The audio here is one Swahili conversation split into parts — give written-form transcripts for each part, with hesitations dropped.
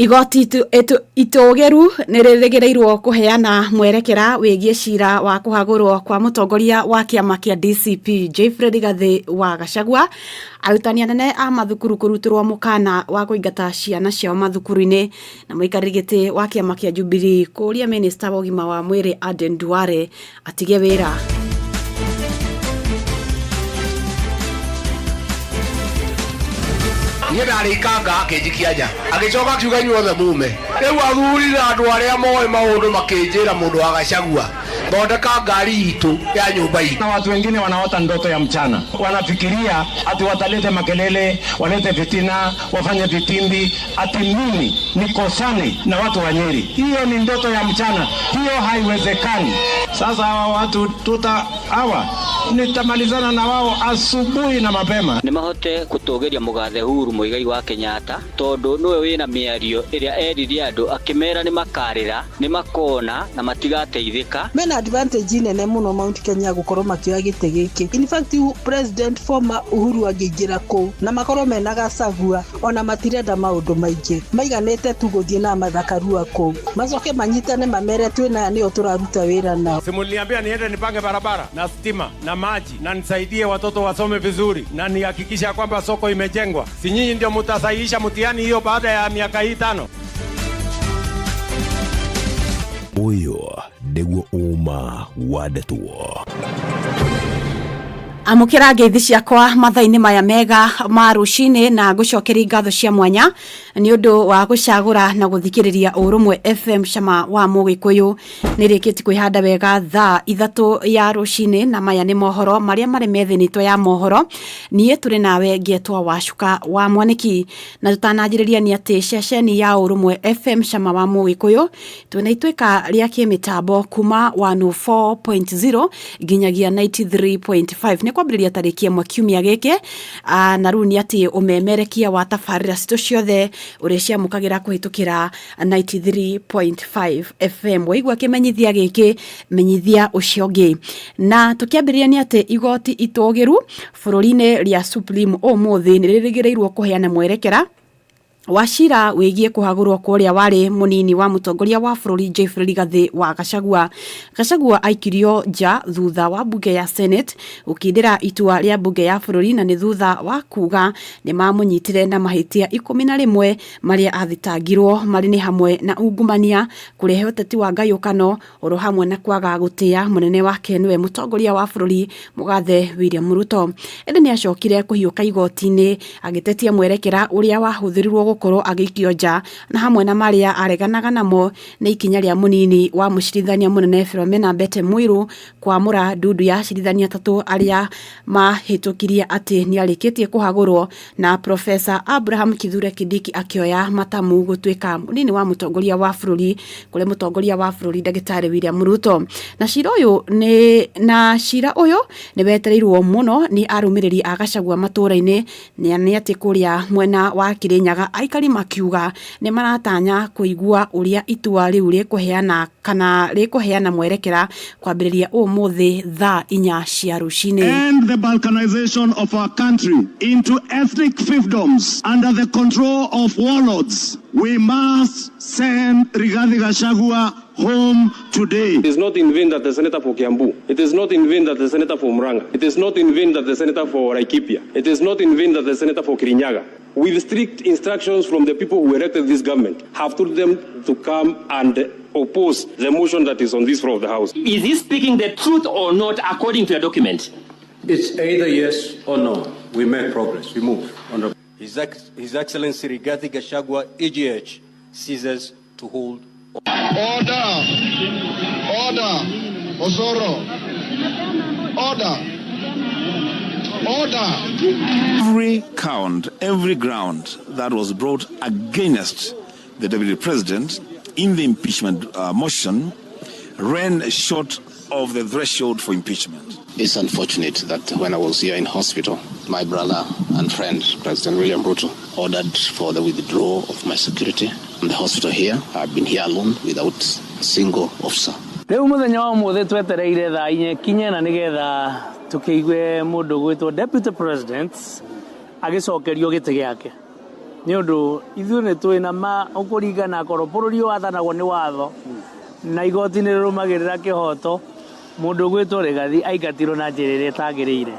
Igoti itogeru niriregereirwo kuheana mwerekera wigie cira wa kuhagurwo kwa mutongoria wa kiama kia DCP Jeffrey Gathĩ wa Gachagua. Arutani anene a mathukuru kuruturwo mukana wa kuingata ciana ciao mathukuru-ini na muikarĩri gĩtĩ wa kiama kia Jubilee kuria minister wa ũgima wa mwĩrĩ Aden Duale atige wĩra. Ndarĩ kanga akĩnjikia nja agĩcoka akiuga inyuothe mume rĩu athurire andũ arĩa moĩ maũndũ makĩnjĩra mũndũ wa Gachagua thondeka ngari itu ya nyumba hii. Na watu wengine wanaota ndoto ya mchana, wanafikiria ati watalete makelele, walete fitina, wafanye vitimbi, ati mimi nikosane na watu wa Nyeri. Hiyo ni ndoto ya mchana, hiyo haiwezekani. Sasa hawa watu nitamalizana na wao asubuhi na mapema. Nimahote kutogeria Mugathe Uhuru Muigai wa Kenyatta tondu niwe wina miario iria eririe andu akimera ni makarira ni makona na matigateithika. Mena advantage nene muno Mount Kenya gukorwo makioya gite giki. In fact President former Uhuru angĩingĩra kũ na makorwo mena Gachagua ona matirenda maundu maingĩ maiganete tu guthie na mathakarua kũ macoke manyitane mamere twina nio turaruta wĩra nao. Simuliambia niende nipange barabara na stima na maji na nisaidie watoto wasome vizuri na nihakikisha kwamba soko imejengwa. Si nyinyi ndio mtasahihisha mtihani hiyo baada ya miaka hii 5? Uyo nĩguo uma wandĩtwo. Amukira ngeithi ciakwa mathaini maya mega ma rucini na gucokeria ngatho cia mwanya ni undu wa gucagura na guthikiriria Urumwe FM cama wa Mugikuyu nirikiti kwihanda wega thaa 3 ya rucini na maya ni mohoro maria mari methinitwo ya mohoro nie turi nawe ngetwa Wacuka wa Mwaniki na tutanajiriria ni ati ceceni ya Urumwe FM cama wa Mugikuyu twina itwika ria kimitambo kuma 104.0 ginyagia 93.5 kwambĩrĩria tarĩki ĩmwe kiumia gĩkĩ na rĩu nĩ atĩ ũmemerekia wa tabarĩra citũ ciothe ũrĩa ciamũkagĩra kũhĩtũkĩra 93.5 FM. Waigua kĩmenyithia gĩkĩ menyithia ũcio ũngĩ. Na tũkĩambĩrĩria nĩ atĩ igoti itũgĩru bũrũri-inĩ rĩa Supreme ũmũthĩ nĩ rĩrĩgĩrĩirwo kũheana mwerekera wacira wigie kuhagurwo kuria wari munini wa mutongoria wa bũrũri Jeffrey Gathĩ wa Gachagua. Gachagua aikirio nja thutha wa bunge ya Senate ukindira itua ria bunge ya bũrũri na ni thutha wa kuga ni mamunyitire na mahitia 11 maria athitangirwo mari ni hamwe na ungumania kurehe uteti wa ngayukano oro hamwe na kwaga gutia munene wake niwe mutongoria wa bũrũri Mugathe William Ruto. Ende ni acokire kuhiuka igoti-ini agitetia mwerekera uria wahuthirirwo gukorwo agikio nja na hamwe na maria areganaga namo ni ikinya ria munini wa mucirithania munene Philomena Mbete Muiru kwamura ndundu ya acirithania 3 aria mahitukiria ati ni arikitie kuhagurwo na Professor Abraham Kithure Kindiki akioya matamu gutwika munini wa mutongoria wa bũrũri kule mutongoria wa bũrũri Ndagĩtarĩ William Ruto. Na cira uyu ni wetereirwo muno ni arumiriri a Gachagua matura-ini ni ati kuria mwena wa Kirinyaga aikari makiuga ni maratanya kuigua uria itua riu rikuheana kana rikuheana mwerekera kwambĩrĩria ũmũthĩ thaa 4 cia rucini. End the balkanization of our country into ethnic fiefdoms under the control of warlords. We must send Rigathi Gachagua home today. It is not in vain that the senator for Kiambu. It is not in vain that the senator for Murang'a. It is not in vain that the senator for Laikipia. It is not in vain that the senator for Kirinyaga, with strict instructions from the people who elected this government, have told them to come and oppose the motion that is on this floor of the House. Is he speaking the truth or not according to your document? It's either yes or no. We make progress. We move. His Excellency Rigathi Gachagua, EGH, ceases to hold. Order! Order! Osoro! Order! Order! Every count, every ground that was brought against the Deputy President in the impeachment motion ran short of the threshold for impeachment. It's unfortunate that when I was here in hospital, my brother and friend, President William Ruto, ordered for the withdrawal of my security from the hospital here. I've been here alone without a single officer. Rĩu mũthenya wa mũthĩ twetereire thaa 4 kinye na nĩgetha tukiigue mũndũ gwĩtwo Deputy President agicokerio gĩtĩ gĩake. nĩ ũndũ ithuĩ nĩ twĩna ma ũkũringana korwo bũrũri wathanagwo nĩ watho na igoti nĩ rĩrũmagĩrĩra kĩhoto mũndũ gwĩtwo Rigathi aingatirwo na njĩra ĩrĩa ĩtagĩrĩire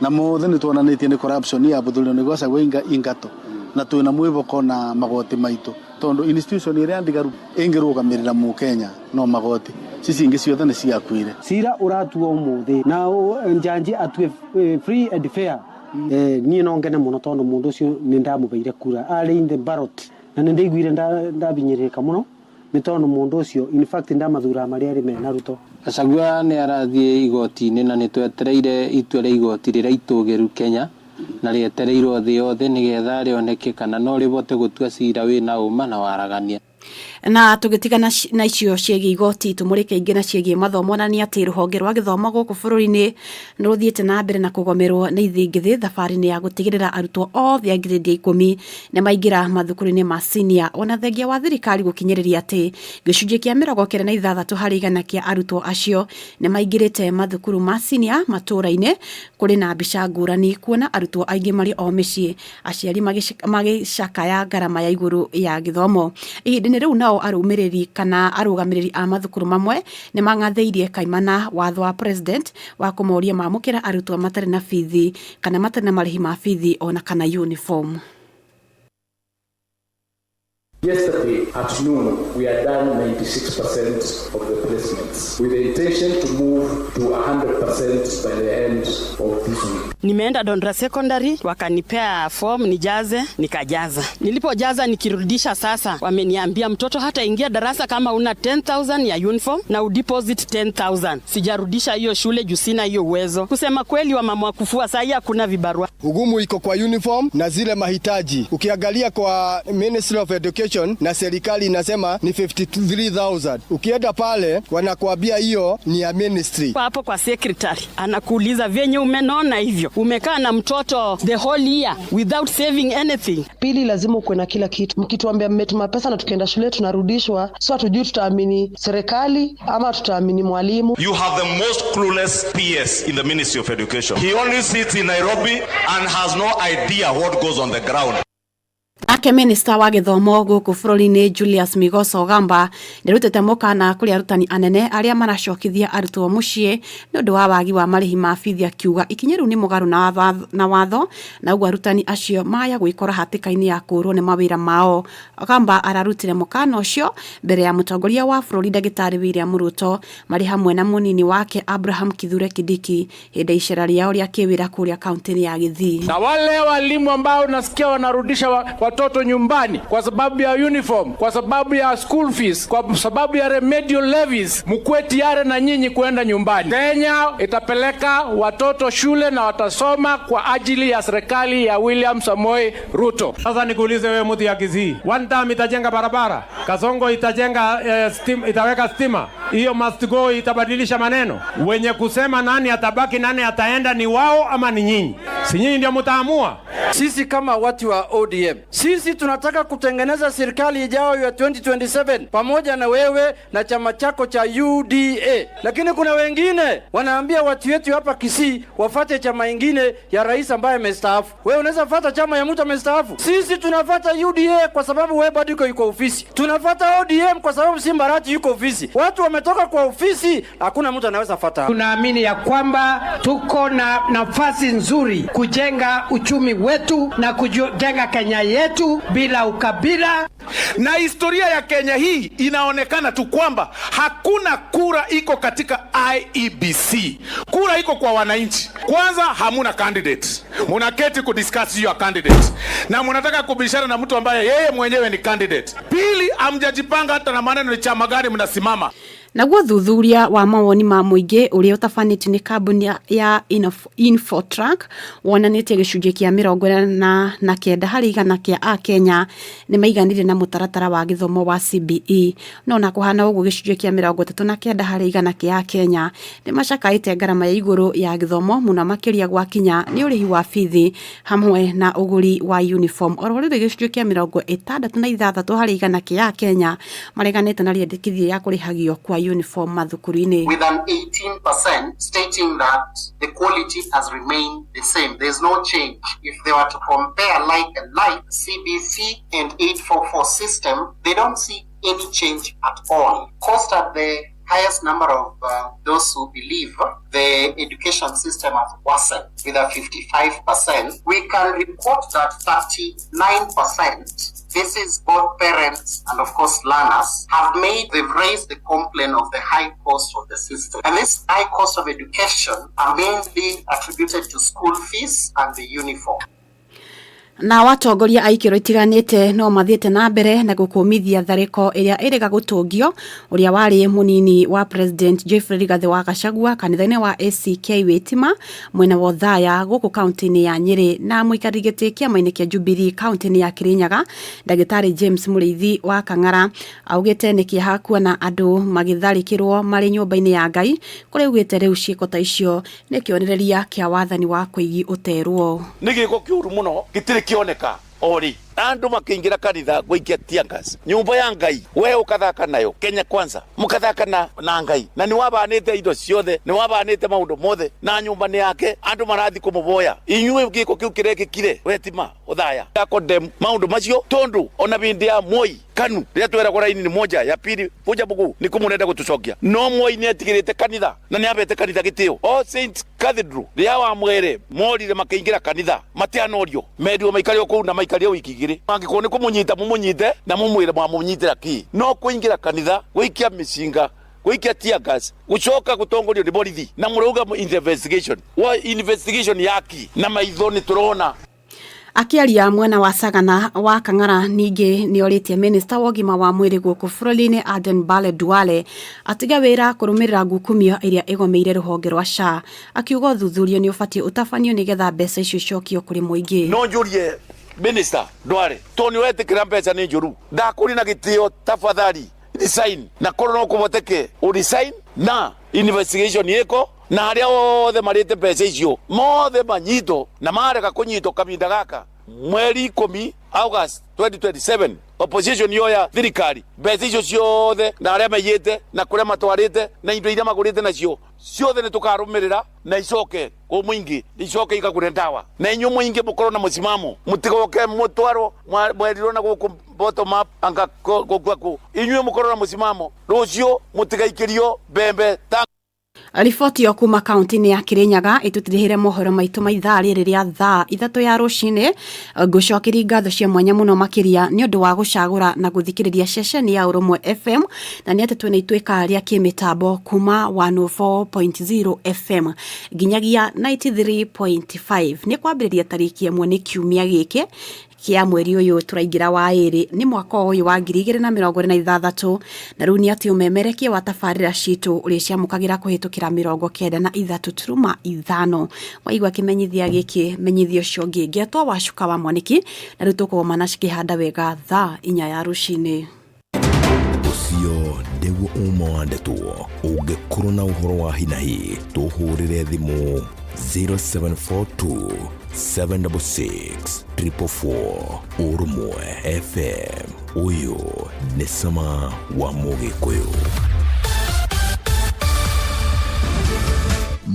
na mothe nĩ tuonanĩtie nĩ corruption ya bũthũri nĩ Gachagua ingato na twĩna mwĩboko na magoti maitũ tondũ institution ĩrĩa ndigaru ĩngĩrũgamĩrĩra Mũkenya no magoti sisi ingĩ ciothe nĩ ciakuire cira ũratuo ũmũthĩ na njanji atue free and fair niĩ no ngene mũno tondũ mũndũ ũcio nĩ ndamũbeire kura arĩ in the ballot na nĩ ndaiguire ndabinyĩrĩka mũno nĩ tondũ mũndũ ũcio in fact ndamathura marĩa arĩ mena Ruto. Gachagua nĩ arathiĩ igoti-inĩ na nĩ twetereire itua rĩa igoti rĩrĩa itũgĩru Kenya na rĩetereirwo thĩ yothe nĩgetha rĩoneke kana no rĩbote gũtua cira wĩna ũma na waragania. Na tugitigana na icio ciegi igoti tumurike ingĩ na ciegi mathomo na ni ati ruhonge rwa githomo gũkũ bũrũri-inĩ nĩ rũthiĩte na mbere na kũgomerwo nĩ ithingithi thabarĩ-inĩ ya gũtigĩrĩra arutwo othe a grade 10 nĩ maingĩra mathukuru-inĩ ma senior ona thengia wa thirikari gũkinyĩrĩria atĩ gĩcunjĩ kĩa 96 harĩ igana kĩa arutwo acio nĩ maingĩrĩte mathukuru ma senior matũra-inĩ kũrĩ na mbica ngũrani kuona arutwo aingĩ marĩ o mĩciĩ aciari magĩcakaya ngarama ya igũrũ ya gĩthomo. Ihinda-inĩ rĩu nao arũmĩrĩri kana arũgamĩrĩri a mathukuru mamwe nĩ mangathĩirie kaimana watho wa president wa kũmoria mamũkĩra arutwo matarĩ na bithi kana matarĩ na marĩhi ma bithi ona kana uniform. Yesterday at noon, we had done 96% of the placements with the intention to move to 100% by the end of this week. Nimeenda Dondra Secondary, wakanipea form nijaze, nikajaza. Nilipojaza nikirudisha sasa, wameniambia mtoto hata ingia darasa kama una 10,000 ya uniform na udeposit 10,000. Sijarudisha hiyo shule juu sina hiyo uwezo. Kusema kweli wa mama kufua saa hii hakuna vibarua. Ugumu iko kwa uniform na zile mahitaji. Ukiangalia kwa Ministry of Education na serikali inasema ni 53,000. Ukienda pale wanakuambia hiyo ni ya ministry. Hapo kwa secretary anakuuliza venye umenona hivyo. Umekaa na mtoto the whole year without saving anything. Pili lazima uwe na kila kitu. Mkituambia mmetuma pesa na tukienda shule tunarudishwa, so hatujui tutaamini serikali ama tutaamini mwalimu. You have the most clueless PS in the Ministry of Education. He only sits in Nairobi and has no idea what goes on the ground. Ake minister wa githomo gũkũ bũrũri-inĩ Julius Migoso Gamba nĩrutĩte mũkana kũrĩ arutani anene arĩa maracokithia arutwo mũciĩ nĩ ũndũ wa wagi wa marĩhi ma bithi akiuga ikinya rĩu nĩ mũgarũ na watho na ũguo arutani acio maya gwĩkora hatĩka-inĩ ya kũrwo nĩ mawĩra mao. Gamba ararutire mũkana ũcio mbere ya mũtongoria wa bũrũri Ndagĩtarĩ William Ruto marĩ hamwe na mũnini wake Abraham Kithure Kindiki hĩndĩ icera rĩao rĩa kĩwĩra kũrĩa kaunti-inĩ ya Gĩthii. Na wale walimu ambao nasikia wanarudisha watoto nyumbani kwa sababu ya uniform, kwa sababu ya school fees, kwa sababu ya remedial levies, mkuwe tayari na nyinyi kuenda nyumbani. Kenya itapeleka watoto shule na watasoma kwa ajili ya serikali ya William Samoei Ruto. Sasa nikuulize wewe mtu ya Gizii, one time itajenga barabara, Kasongo itajenga itaweka stima, hiyo must go itabadilisha maneno. Wenye kusema nani atabaki nani ataenda ni wao ama ni nyinyi? Si nyinyi ndio mtaamua. Sisi kama watu wa ODM, sisi tunataka kutengeneza serikali ijayo ya 2027 pamoja na wewe na chama chako cha UDA. Lakini kuna wengine wanaambia watu wetu hapa Kisii wafate chama ingine ya rais ambaye amestaafu. Wewe unaweza fuata chama ya mtu amestaafu? Sisi tunafuata UDA kwa sababu wewe bado yuko ofisi. Tunafuata ODM kwa sababu Simba Arati yuko ofisi. Watu wametoka kwa ofisi, hakuna mtu anaweza fuata. Tunaamini ya kwamba tuko na nafasi nzuri kujenga uchumi wetu na kujenga Kenya yetu bila ukabila. Na historia ya Kenya hii inaonekana tu kwamba hakuna kura iko katika IEBC. Kura iko kwa wananchi. Kwanza hamuna candidate. Munaketi kudiscuss your candidate. Na munataka kubishana na mtu ambaye yeye mwenyewe ni candidate. Pili, hamjajipanga hata na maneno ni chama gani mnasimama. Naguo thuthuria wa mawoni ma muingĩ ũrĩa ũtabanĩtio nĩ kambuni ya Infotrack wonanĩtie gĩcunjĩ kĩa 49 harĩ igana kĩa Akenya nĩ maiganire na mũtaratara wa gĩthomo wa CBE. No na kũhana ũguo gĩcunjĩ kĩa 39 harĩ igana kĩa Akenya nĩ macakaĩte ngarama ya igũrũ ya gĩthomo mũno makĩria gwakinya nĩ ũrĩhi wa bithi hamwe na ũgũri wa uniform. Oro rĩrĩ gĩcunjĩ kĩa 66 harĩ igana kĩa Akenya mareganĩte na rĩendekithia ya kũrĩhagio kwa uniform mathukuru-ini. With an 18% stating that the quality has remained the same. There's no change. If they were to compare like and like, CBC and 844 system, they don't see any change at all. Cost at the highest number of those who believe the education system has worsened with a 55%. We can report that 39%, this is both parents and of course learners, they've raised the complaint of the high cost of the system. And this high cost of education are mainly attributed to school fees and the uniform. Na watongoria aikiro itiganite no mathiete na mbere na gukumithia thariko iria iriga gutungio uria wari munini wa President Geoffrey Rigathi wa Gachagua kanitha-ini wa ACK Witima mwena wa Thaya guku county-ini ya Nyeri na muikari giti kiama-ini kia Jubilee county-ini ya Kirinyaga Ndagitari James Muriithi wa Kang'ara augite ni kiha kuona andu magitharikirwo mari nyumba-ini ya Ngai kuri ugite riu ciiko ta icio ni kionereria kia wathani wa kuigi uterwo ni giko kiuru muno gitire kioneka ori andu makingira kanitha gwikia tiangas nyumba ya Ngai we ukathaka nayo Kenya Kwanza mukathaka na Ngai na ni wabanite indo ciothe ni wabanite maundu mothe na nyumba ni yake andu marathi kumuboya inyue giko kiu kirekikire wetima Uthaya condemn maundu macio tondu ona bindi ya Moi Kanu ria twera kwa raini ni moja ya pili puja bugu ni kumunenda gutucokia no Moi ni atigirite kanitha na ni abete kanitha gitio o Saint Cathedral ria wa mwere morire makingira kanitha matianorio medio maikari oku na maikari wiki igiri angiko ni kumunyita mumunyite na mumwire mwamunyitira ki no kuingira kanitha wikia misinga wikia tear gas gucoka gutongorio ni borithi na muruga investigation yaki na maithoni turona. Akiaria mwena wa Sagana wa Kang'ara ningi ni oritie minister wa gima wa mwiri guku bururi-ini Aden Duale atiga wira kurumirira ngukumio iria igomeire ruhonge rwa SHA akiuga thuthurio ni ubatie utafanio nigetha mbeca icio cokio kuri muingi. No njurie minister Duale toni wetikira mbeca ni njuru ndakuri na gitio tafadhali resign na korona kuboteke resign na investigation yeko na haria othe marite mbeca icio mothe manyito na mareka kunyito kabinda gaka mweri 10 August 2027 opposition yoya thirikari mbeca icio ciothe na haria mayite na kuria matwarite na indo iria magurite nacio ciothe ni tukarumirira na icoke ku muingi icoke igakure ndawa na inyu muingi mukorwo na musimamo mutigoke mutwaro mwerirwo na guku bottom up anga gukwaku inyu mukorwo na musimamo rucio mutigaikirio bembe Riboti yo kuma kaunti-ini ya Kirinyaga itutirihire mohoro maitu maithaa riria thaa 3 ya rucini gucokeri ngatho cia mwanya muno makiria ni undu wa gucagura na guthikiriria ceceni ya Urumwe FM na ni atetu ni itweka ria kimitambo kuma 104.0 FM ginyagia 93.5 ni kwambiriria tariki 1 ni kiumia giki kia mweri uyu turaingira wa iri ni mwaka uyu wa 2026 na riu ni ati umemerekia wa tafarira citu uri ciamukagira kuhitukira 93.5 waigwa kimenyithia giki menyithio cio ngi ngetwa wacuka wa mwaniki na riu tukugomana cikihanda wega thaa 4 ya rucini ucio ndeguo umwandetwo ungikorwo na uhoro wa hinahi tuhurire thimu 0742 766 444 Urumwe FM uyu ni sama wa Mugikuyu.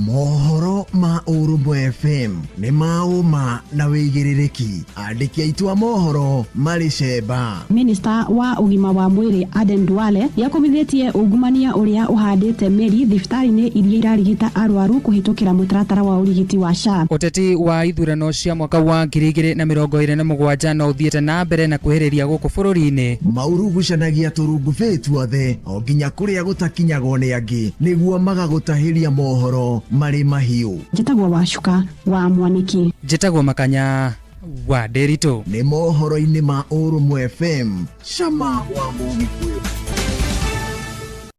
Mohoro ma Urumwe FM ni mauma na wigiriki andiki aitu a mohoro maricemba. Minister wa ugima wa mwiri Aden Duale yakomithitie ungumania uria uhandite meri thibitari-ini iria irarigita arwaru kuhitukira mutaratara wa urigiti wa SHA. Uteti wa ithurano cia mwaka wa 2027 no uthiete na mbere na kuhiriria guku bururi-ini. Maurugucanagia turungu tuothe o nginya kuria gutakinyagwo ni angi niguo magagutahiria mohoro mari mahiu. Njitagwo wacuka wa mwaniki. Njitagwo makanya wa Derito. Ni mohoro-ini ma Urumwe FM. Cama wa Mugikuyu.